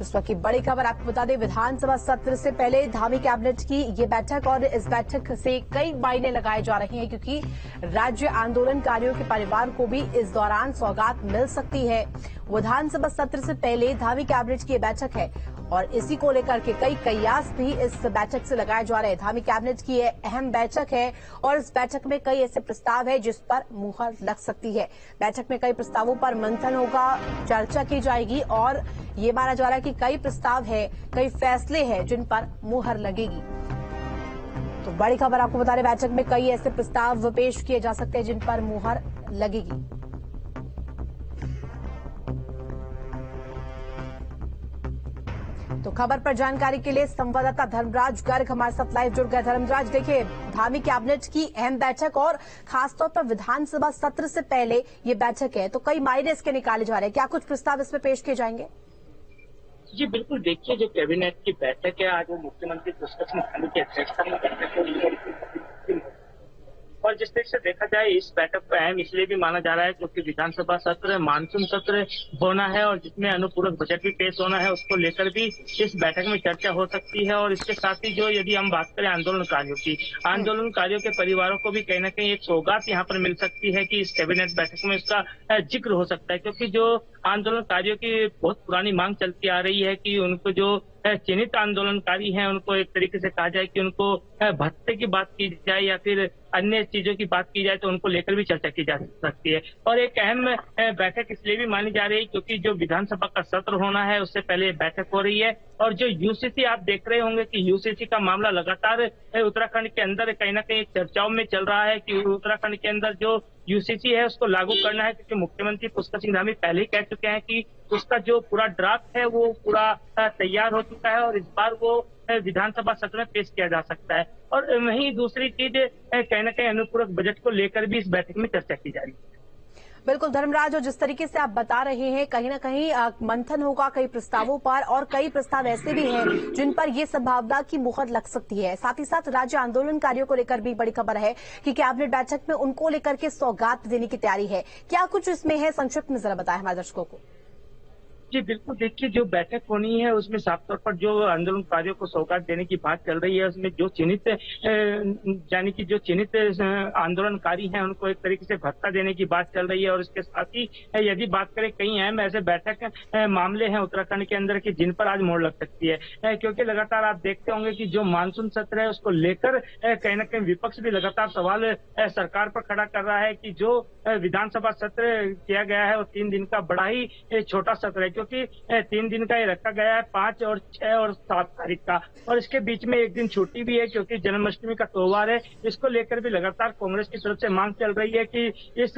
इस वक्त की बड़ी खबर आपको बता दें, विधानसभा सत्र से पहले धामी कैबिनेट की ये बैठक और इस बैठक से कई मायने लगाए जा रहे हैं क्योंकि राज्य आंदोलनकारियों के परिवार को भी इस दौरान सौगात मिल सकती है। विधानसभा सत्र से पहले धामी कैबिनेट की ये बैठक है और इसी को लेकर के कई कयास भी इस बैठक से लगाए जा रहे हैं। धामी कैबिनेट की यह अहम बैठक है और इस बैठक में कई ऐसे प्रस्ताव है जिस पर मुहर लग सकती है। बैठक में कई प्रस्तावों पर मंथन होगा, चर्चा की जाएगी और ये माना जा रहा है कि कई प्रस्ताव है, कई फैसले हैं जिन पर मुहर लगेगी। तो बड़ी खबर आपको बता रहे, बैठक में कई ऐसे प्रस्ताव पेश किए जा सकते हैं जिन पर मुहर लगेगी। तो खबर पर जानकारी के लिए संवाददाता धर्मराज गर्ग हमारे साथ लाइव जुड़ गए। धर्मराज, देखिए धामी कैबिनेट की अहम बैठक और खासतौर पर विधानसभा सत्र से पहले ये बैठक है, तो कई मायने इसके निकाले जा रहे हैं। क्या कुछ प्रस्ताव इसमें पेश किए जाएंगे? जी बिल्कुल, देखिए जो कैबिनेट की बैठक है आज वो मुख्यमंत्री पुष्कर धामी की अध्यक्षता में बैठक और जिस तरह से देखा जाए इस बैठक को अहम इसलिए भी माना जा रहा है क्योंकि विधानसभा सत्र मानसून सत्र होना है और जिसमें अनुपूरक बजट भी पेश होना है, उसको लेकर भी इस बैठक में चर्चा हो सकती है। और इसके साथ ही जो यदि हम बात करें आंदोलनकारियों की, आंदोलनकारियों के परिवारों को भी कहीं ना कहीं एक सौगात यहाँ पर मिल सकती है कि इस कैबिनेट बैठक में इसका जिक्र हो सकता है, क्योंकि जो आंदोलनकारियों की बहुत पुरानी मांग चलती आ रही है कि उनको जो चिन्हित आंदोलनकारी हैं उनको एक तरीके से कहा जाए कि उनको भत्ते की बात की जाए या फिर अन्य चीजों की बात की जाए तो उनको लेकर भी चर्चा की जा सकती है। और एक अहम बैठक इसलिए भी मानी जा रही है क्योंकि जो विधानसभा का सत्र होना है उससे पहले बैठक हो रही है और जो यूसीसी आप देख रहे होंगे कि यूसीसी का मामला लगातार उत्तराखंड के अंदर कहीं ना कहीं चर्चाओं में चल रहा है कि उत्तराखंड के अंदर जो यूसीसी है उसको लागू करना है, क्योंकि मुख्यमंत्री पुष्कर सिंह धामी पहले ही कह चुके हैं कि उसका जो पूरा ड्राफ्ट है वो पूरा तैयार हो चुका है और इस बार वो विधानसभा सत्र में पेश किया जा सकता है। और वहीं दूसरी चीज कहीं ना कहीं अनुपूरक बजट को लेकर भी इस बैठक में चर्चा की जा रही है। बिल्कुल धर्मराज, और जिस तरीके से आप बता रहे हैं कहीं ना कहीं मंथन होगा कई प्रस्तावों पर और कई प्रस्ताव ऐसे भी हैं जिन पर यह संभावना की मुहर लग सकती है। साथ ही साथ राज्य आंदोलनकारियों को लेकर भी बड़ी खबर है कि कैबिनेट बैठक में उनको लेकर के सौगात देने की तैयारी है। क्या कुछ इसमें है, संक्षिप्त में जरा बताएं हमारे दर्शकों को। जी बिल्कुल, देखिए जो बैठक होनी है उसमें साफ तौर पर जो आंदोलनकारियों को सौगात देने की बात चल रही है उसमें जो चिन्हित यानी कि जो चिन्हित आंदोलनकारी हैं उनको एक तरीके से भत्ता देने की बात चल रही है। और इसके साथ ही यदि बात करें कई अहम ऐसे बैठक मामले हैं उत्तराखंड के अंदर की जिन पर आज मोड़ लग सकती है, क्योंकि लगातार आप देखते होंगे कि जो मानसून सत्र है उसको लेकर कहीं ना कहीं विपक्ष भी लगातार सवाल सरकार पर खड़ा कर रहा है कि जो विधानसभा सत्र किया गया है वो 3 दिन का बड़ा ही छोटा सत्र है, क्योंकि 3 दिन का ये रखा गया है 5 और 6 और 7 तारीख का, और इसके बीच में एक दिन छुट्टी भी है क्योंकि जन्माष्टमी का त्योहार है। इसको लेकर भी लगातार कांग्रेस की तरफ से मांग चल रही है कि इस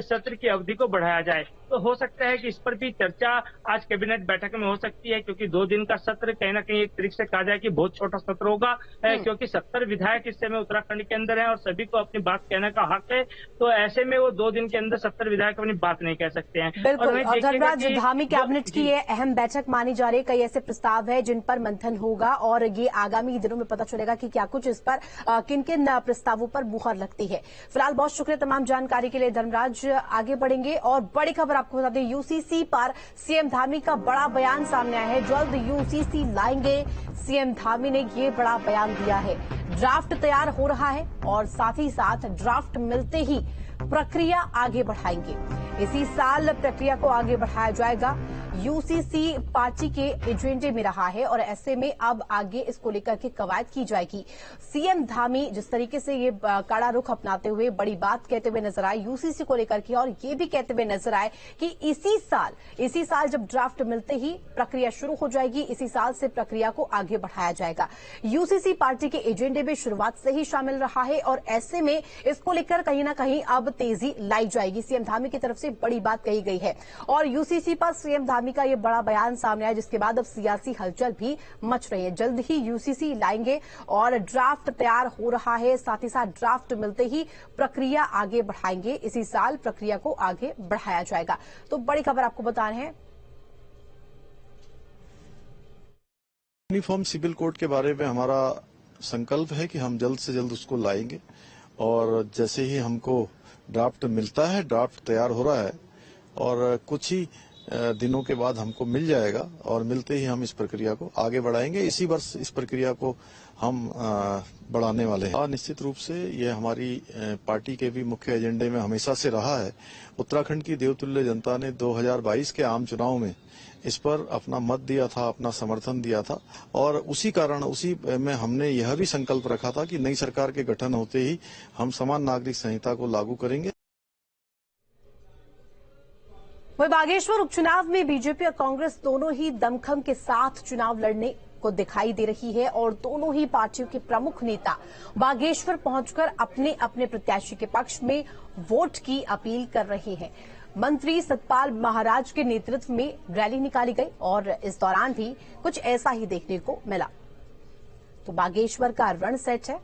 सत्र की अवधि को बढ़ाया जाए। तो हो सकता है कि इस पर भी चर्चा आज कैबिनेट बैठक में हो सकती है, क्योंकि 2 दिन का सत्र कहीं ना कहीं एक तरीके से कहा जाए कि बहुत छोटा सत्र होगा, क्योंकि 70 विधायक इस समय उत्तराखंड के अंदर हैं और सभी को अपनी बात कहने का हक है। तो ऐसे में वो 2 दिन के अंदर 70 विधायक अपनी बात नहीं कह सकते हैं। बिल्कुल, और धर्मराज धामी कैबिनेट की ये अहम बैठक मानी जा रही है। कई ऐसे प्रस्ताव है जिन पर मंथन होगा और ये आगामी दिनों में पता चलेगा कि क्या कुछ इस पर किन किन प्रस्तावों पर मुहर लगती है। फिलहाल बहुत शुक्रिया तमाम जानकारी के लिए धर्मराज। आगे बढ़ेंगे और बड़ी खबर आपको बता दें, यूसीसी पर सीएम धामी का बड़ा बयान सामने आया है। जल्द यूसीसी लाएंगे, सीएम धामी ने ये बड़ा बयान दिया है। ड्राफ्ट तैयार हो रहा है और साथ ही साथ ड्राफ्ट मिलते ही प्रक्रिया आगे बढ़ाएंगे। इसी साल प्रक्रिया को आगे बढ़ाया जाएगा। यूसीसी पार्टी के एजेंडे में रहा है और ऐसे में अब आगे इसको लेकर के कवायद की जाएगी। सीएम धामी जिस तरीके से ये कड़ा रुख अपनाते हुए बड़ी बात कहते हुए नजर आए यूसीसी को लेकर के, और ये भी कहते हुए नजर आए कि इसी साल जब ड्राफ्ट मिलते ही प्रक्रिया शुरू हो जाएगी, इसी साल से प्रक्रिया को आगे बढ़ाया जाएगा। यूसीसी पार्टी के एजेंडे में शुरुआत से ही शामिल रहा है और ऐसे में इसको लेकर कहीं ना कहीं अब तेजी लाई जाएगी। सीएम धामी की तरफ से बड़ी बात कही गई है और यूसीसी पर सीएम धामी का ये बड़ा बयान सामने आया, जिसके बाद अब सियासी हलचल भी मच रही है। जल्द ही यूसीसी लाएंगे और ड्राफ्ट तैयार हो रहा है, साथ ही साथ ड्राफ्ट मिलते ही प्रक्रिया आगे बढ़ाएंगे। इसी साल प्रक्रिया को आगे बढ़ाया जाएगा। तो बड़ी खबर आपको बता रहे हैं। यूनिफॉर्म सिविल कोड के बारे में हमारा संकल्प है कि हम जल्द से जल्द उसको लाएंगे और जैसे ही हमको ड्राफ्ट मिलता है, ड्राफ्ट तैयार हो रहा है और कुछ ही दिनों के बाद हमको मिल जाएगा और मिलते ही हम इस प्रक्रिया को आगे बढ़ाएंगे। इसी वर्ष इस प्रक्रिया को हम बढ़ाने वाले हैं और निश्चित रूप से ये हमारी पार्टी के भी मुख्य एजेंडे में हमेशा से रहा है। उत्तराखंड की देवतुल्य जनता ने 2022 के आम चुनाव में इस पर अपना मत दिया था, अपना समर्थन दिया था और उसी में हमने यह भी संकल्प रखा था कि नई सरकार के गठन होते ही हम समान नागरिक संहिता को लागू करेंगे। वहीं बागेश्वर उपचुनाव में बीजेपी और कांग्रेस दोनों ही दमखम के साथ चुनाव लड़ने को दिखाई दे रही है और दोनों ही पार्टियों के प्रमुख नेता बागेश्वर पहुंचकर अपने अपने प्रत्याशी के पक्ष में वोट की अपील कर रहे हैं। मंत्री सतपाल महाराज के नेतृत्व में रैली निकाली गई और इस दौरान भी कुछ ऐसा ही देखने को मिला। तो बागेश्वर का रण सेट है।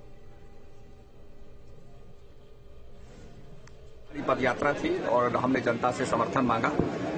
पद यात्रा थी और हमने जनता से समर्थन मांगा।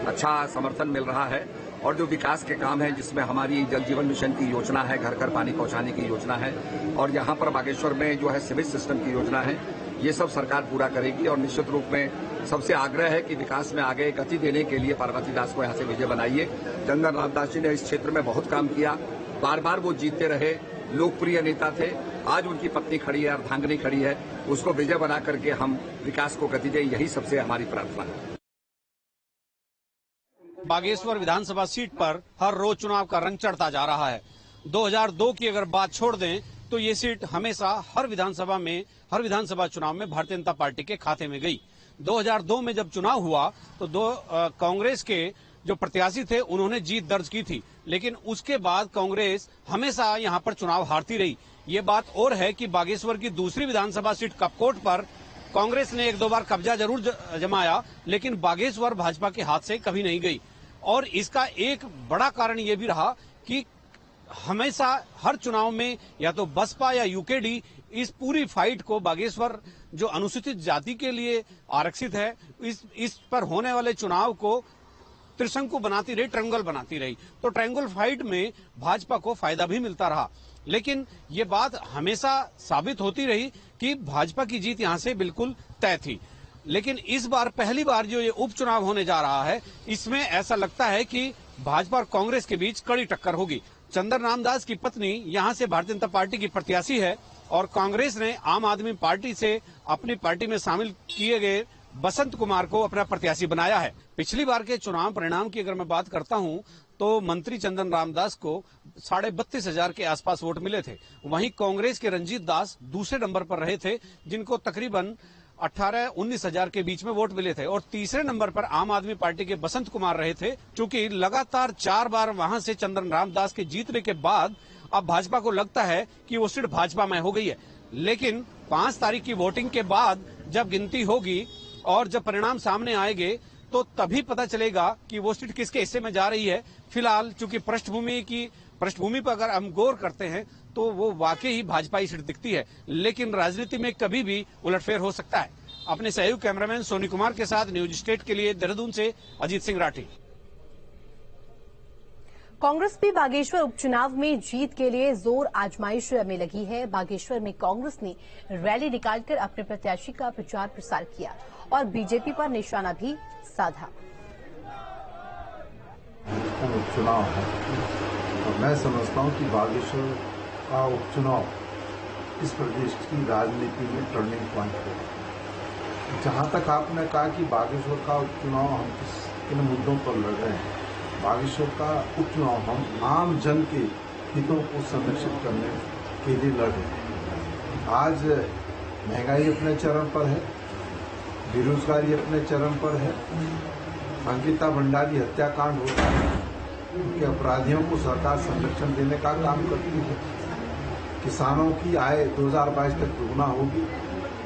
अच्छा समर्थन मिल रहा है और जो विकास के काम है जिसमें हमारी जल जीवन मिशन की योजना है, घर घर पानी पहुंचाने की योजना है और यहाँ पर बागेश्वर में जो है सिविल सिस्टम की योजना है, ये सब सरकार पूरा करेगी। और निश्चित रूप में सबसे आग्रह है कि विकास में आगे गति देने के लिए पार्वती दास को यहाँ से विजय बनाइए। चंदन रामदास जी ने इस क्षेत्र में बहुत काम किया, बार बार वो जीतते रहे, लोकप्रिय नेता थे। आज उनकी पत्नी खड़ी है, अर्धांगिनी खड़ी है, उसको विजय बना करके हम विकास को गति दें, यही सबसे हमारी प्रार्थना है। बागेश्वर विधानसभा सीट पर हर रोज चुनाव का रंग चढ़ता जा रहा है। 2002 की अगर बात छोड़ दें तो ये सीट हमेशा हर विधानसभा चुनाव में भारतीय जनता पार्टी के खाते में गई। 2002 में जब चुनाव हुआ तो कांग्रेस के जो प्रत्याशी थे उन्होंने जीत दर्ज की थी, लेकिन उसके बाद कांग्रेस हमेशा यहां पर चुनाव हारती रही। ये बात और है कि बागेश्वर की दूसरी विधानसभा सीट कपकोट पर कांग्रेस ने 1-2 बार कब्जा जरूर जमाया, लेकिन बागेश्वर भाजपा के हाथ से कभी नहीं गई। और इसका एक बड़ा कारण ये भी रहा कि हमेशा हर चुनाव में या तो बसपा या यूकेडी इस पूरी फाइट को बागेश्वर जो अनुसूचित जाति के लिए आरक्षित है, इस पर होने वाले चुनाव को त्रिशंकु बनाती रही, ट्रायंगल बनाती रही। तो ट्रायंगल फाइट में भाजपा को फायदा भी मिलता रहा, लेकिन ये बात हमेशा साबित होती रही कि भाजपा की जीत यहां से बिल्कुल तय थी। लेकिन इस बार पहली बार जो ये उपचुनाव होने जा रहा है, इसमें ऐसा लगता है कि भाजपा और कांग्रेस के बीच कड़ी टक्कर होगी। चंदन रामदास की पत्नी यहां से भारतीय जनता पार्टी की प्रत्याशी है और कांग्रेस ने आम आदमी पार्टी से अपनी पार्टी में शामिल किए गए बसंत कुमार को अपना प्रत्याशी बनाया है। पिछली बार के चुनाव परिणाम की अगर मैं बात करता हूं तो मंत्री चंदन रामदास को 32,500 के आसपास वोट मिले थे। वहीं कांग्रेस के रंजीत दास दूसरे नंबर पर रहे थे, जिनको तकरीबन 18-19 हजार के बीच में वोट मिले थे। और तीसरे नंबर पर आम आदमी पार्टी के बसंत कुमार रहे थे। चूंकि लगातार 4 बार वहां से चंदन रामदास के जीतने के बाद अब भाजपा को लगता है कि वो सीट भाजपा में हो गई है। लेकिन 5 तारीख की वोटिंग के बाद जब गिनती होगी और जब परिणाम सामने आएंगे तो तभी पता चलेगा कि वो सीट किसके हिस्से में जा रही है। फिलहाल चूंकि पृष्ठभूमि पर अगर हम गौर करते हैं तो वो वाकई ही भाजपा की सीट दिखती है, लेकिन राजनीति में कभी भी उलटफेर हो सकता है। अपने सहयोगी कैमरामैन सोनी कुमार के साथ न्यूज स्टेट के लिए देहरादून से अजीत सिंह राठी। कांग्रेस भी बागेश्वर उपचुनाव में जीत के लिए जोर आजमाइश में लगी है। बागेश्वर में कांग्रेस ने रैली निकालकर अपने प्रत्याशी का प्रचार प्रसार किया और बीजेपी पर निशाना भी साधा। उपचुनाव है और मैं समझता हूं कि बागेश्वर का उपचुनाव इस प्रदेश की राजनीति में टर्निंग पॉइंट है। जहां तक आपने कहा कि बागेश्वर का उपचुनाव हम किन मुद्दों पर लड़ रहे हैं, बागेश्वर का उपचुनाव हम आम जन के हितों को संरक्षित करने के लिए लड़ रहे हैं। आज महंगाई अपने चरम पर है, बेरोजगारी अपने चरम पर है, अंकिता भंडारी हत्याकांड होता है, उनके अपराधियों को सरकार संरक्षण देने का काम करती है। किसानों की आय 2022 तक दुगना होगी,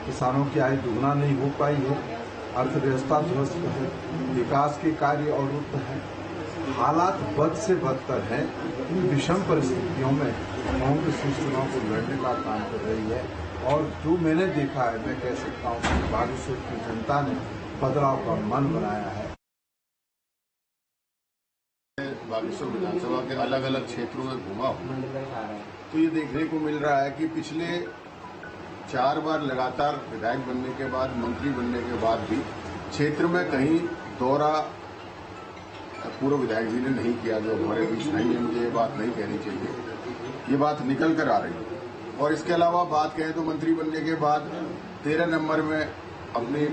किसानों की आय दुगना नहीं हो पाई है, अर्थव्यवस्था ध्वस्त है, विकास के कार्य अवरुद्ध है, हालात बद से बदतर है। इन विषम परिस्थितियों में कांग्रेस इस चुनाव को लड़ने का काम कर रही है और जो मैंने देखा है, मैं कह सकता हूं कि बागेश्वर की जनता ने बदलाव का मन बनाया है। बागेश्वर विधानसभा के अलग अलग क्षेत्रों में घूमा हूं तो ये देखने को मिल रहा है कि पिछले 4 बार लगातार विधायक बनने के बाद, मंत्री बनने के बाद भी क्षेत्र में कहीं दौरा पूर्व विधायक जी ने नहीं किया, जो हमारे बीच नहीं है, मुझे ये बात नहीं कहनी चाहिए, ये बात निकल कर आ रही है। और इसके अलावा बात कहें तो मंत्री बनने के बाद 13 नंबर में अपनी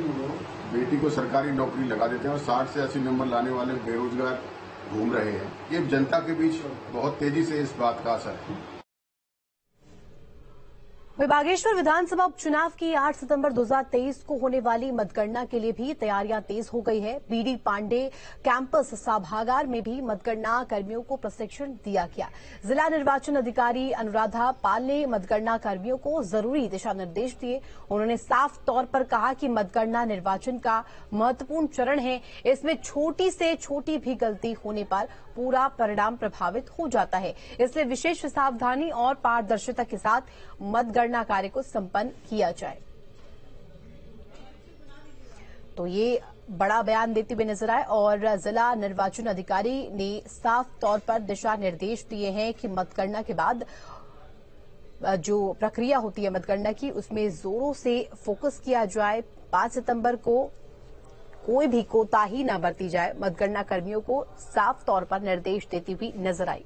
बेटी को सरकारी नौकरी लगा देते हैं और 60 से 80 नंबर लाने वाले बेरोजगार घूम रहे हैं। ये जनता के बीच बहुत तेजी से इस बात का असर है। बागेश्वर विधानसभा उपचुनाव की 8 सितंबर 2023 को होने वाली मतगणना के लिए भी तैयारियां तेज हो गई है। बीडी पांडे कैंपस सभागार में भी मतगणना कर्मियों को प्रशिक्षण दिया गया। जिला निर्वाचन अधिकारी अनुराधा पाल ने मतगणना कर्मियों को जरूरी दिशा निर्देश दिए। उन्होंने साफ तौर पर कहा कि मतगणना निर्वाचन का महत्वपूर्ण चरण है। इसमें छोटी से छोटी भी गलती होने पर पूरा परिणाम प्रभावित हो जाता है, इसलिए विशेष सावधानी और पारदर्शिता के साथ मतगणना कार्य को संपन्न किया जाए। तो ये बड़ा बयान देते हुए नजर आए और जिला निर्वाचन अधिकारी ने साफ तौर पर दिशा निर्देश दिए हैं कि मतगणना के बाद जो प्रक्रिया होती है मतगणना की, उसमें जोरों से फोकस किया जाए। 5 सितंबर को कोई भी कोताही न बरती जाए, मतगणना कर्मियों को साफ तौर पर निर्देश देती हुई नजर आई।